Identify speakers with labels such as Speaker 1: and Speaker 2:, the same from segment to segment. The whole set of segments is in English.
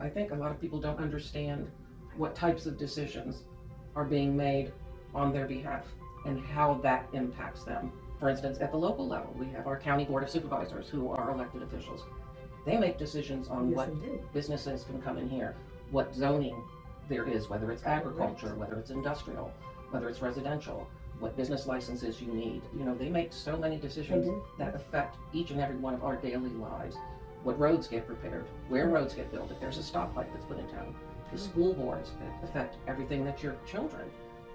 Speaker 1: I think a lot of people don't understand what types of decisions are being made on their behalf and how that impacts them. For instance, at the local level, we have our county board of supervisors who are elected officials. They make decisions on what businesses can come in here, what zoning there is, whether it's agriculture, whether it's industrial, whether it's residential, what business licenses you need. You know, they make so many decisions that affect each and every one of our daily lives. What roads get repaired, where roads get built, if there's a stoplight that's put in town, the school boards that affect everything that your children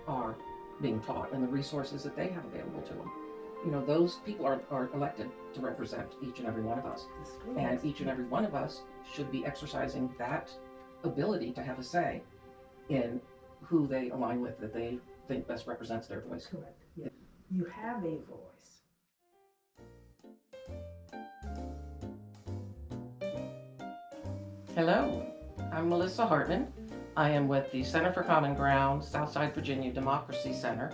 Speaker 1: are being taught and the resources that they have available to them. You know, those people are elected to represent each and every one of us. And each and every one of us should be exercising that ability to have a say in who they align with, that they think best represents their voice.
Speaker 2: Correct. Yeah. You have a voice.
Speaker 1: Hello, I'm Melissa Hartman. I am with the Center for Common Ground, Southside Virginia Democracy Center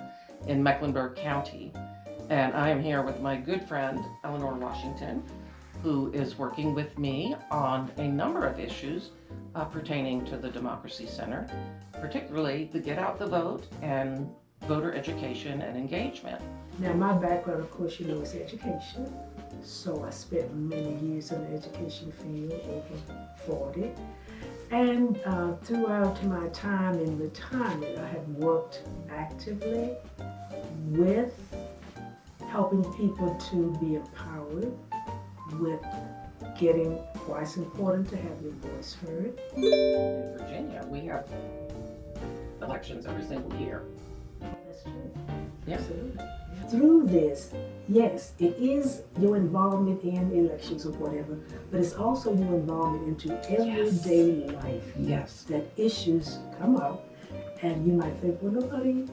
Speaker 1: in Mecklenburg County. And I am here with my good friend, Eleanor Washington, who is working with me on a number of issues pertaining to the Democracy Center, particularly the get out the vote and voter education and engagement.
Speaker 2: Now, my background, of course, you know, is education. So I spent many years in the education field, over 40. And throughout my time in retirement, I have worked actively with helping people to be empowered, with getting why it's important to have your voice heard.
Speaker 1: In Virginia, we have elections every single year.
Speaker 2: That's true.
Speaker 1: Yeah.
Speaker 2: Absolutely. Through this, yes, it is your involvement in elections or whatever, but it's also your involvement into everyday life.
Speaker 1: Yes.
Speaker 2: That issues come up, and you might think, well, nobody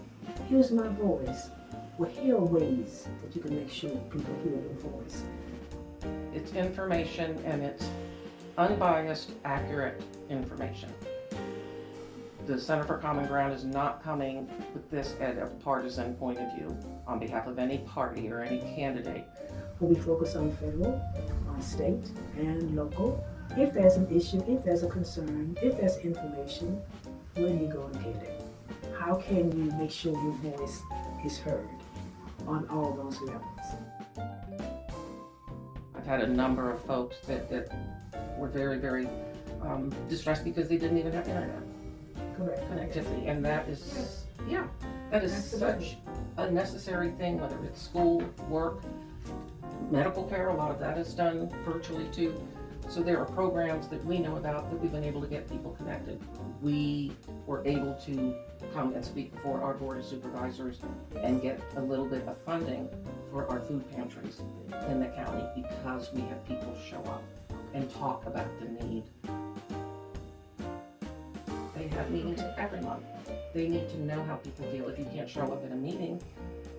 Speaker 2: hears my voice. Well, here are ways that you can make sure people hear your voice.
Speaker 1: It's information, and it's unbiased, accurate information. The Center for Common Ground is not coming with this at a partisan point of view on behalf of any party or any candidate.
Speaker 2: We focus on federal, on state, and local. If there's an issue, if there's a concern, if there's information, where do you go to get it? How can you make sure your voice is heard on all those levels?
Speaker 1: I've had a number of folks that were very, very distressed because they didn't even have internet connectivity, and that is, that is such a necessary thing, whether it's school, work, medical care. A lot of that is done virtually too. So there are programs that we know about that we've been able to get people connected. We were able to come and speak before our board of supervisors and get a little bit of funding for our food pantries in the county because we have people show up and talk about the need. They have meetings every month. They need to know how people feel. If you can't show up at a meeting,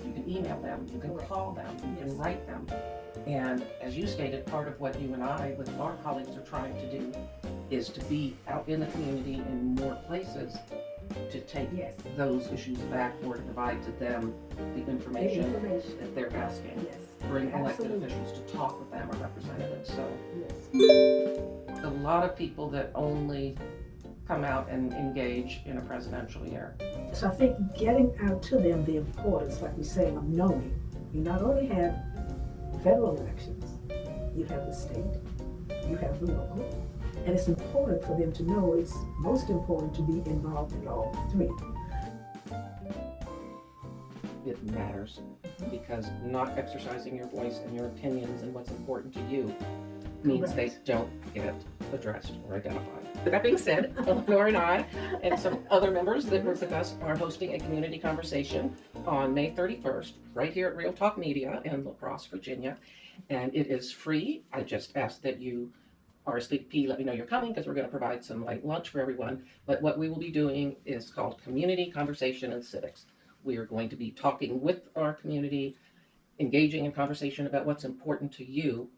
Speaker 1: you can email them, you can call them, you can write them. And as you stated, part of what you and I, with our colleagues, are trying to do is to be out in the community in more places to take those issues back or to provide to them the information that they're asking. Bring elected officials to talk with them or representatives. So a lot of people that only come out and engage in a presidential year.
Speaker 2: So I think getting out to them the importance, like we're saying, of knowing you not only have federal elections, you have the state, you have the local, and it's important for them to know it's most important to be involved in all three.
Speaker 1: It matters because not exercising your voice and your opinions and what's important to you means they don't get addressed or identified. With that being said, Eleanor and I and some other members that work with us are hosting a community conversation on May 31st, right here at Real Talk Media in La Crosse, Virginia. And it is free. I just ask that you RSVP, let me know you're coming because we're going to provide some light lunch for everyone. But what we will be doing is called Community Conversation and Civics. We are going to be talking with our community, engaging in conversation about what's important to you,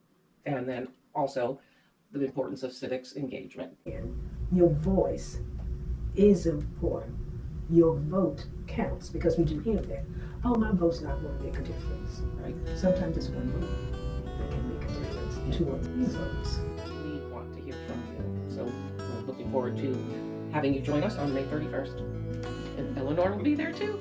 Speaker 1: and then also the importance of civics engagement.
Speaker 2: Your voice is important. Your vote counts, because we do hear that. Oh, my vote's not going to make a difference.
Speaker 1: Right.
Speaker 2: Sometimes it's one vote that can make a difference. Two or three votes.
Speaker 1: We want to hear from you. So we're looking look forward to having you join us on May 31st. And Eleanor will be there too.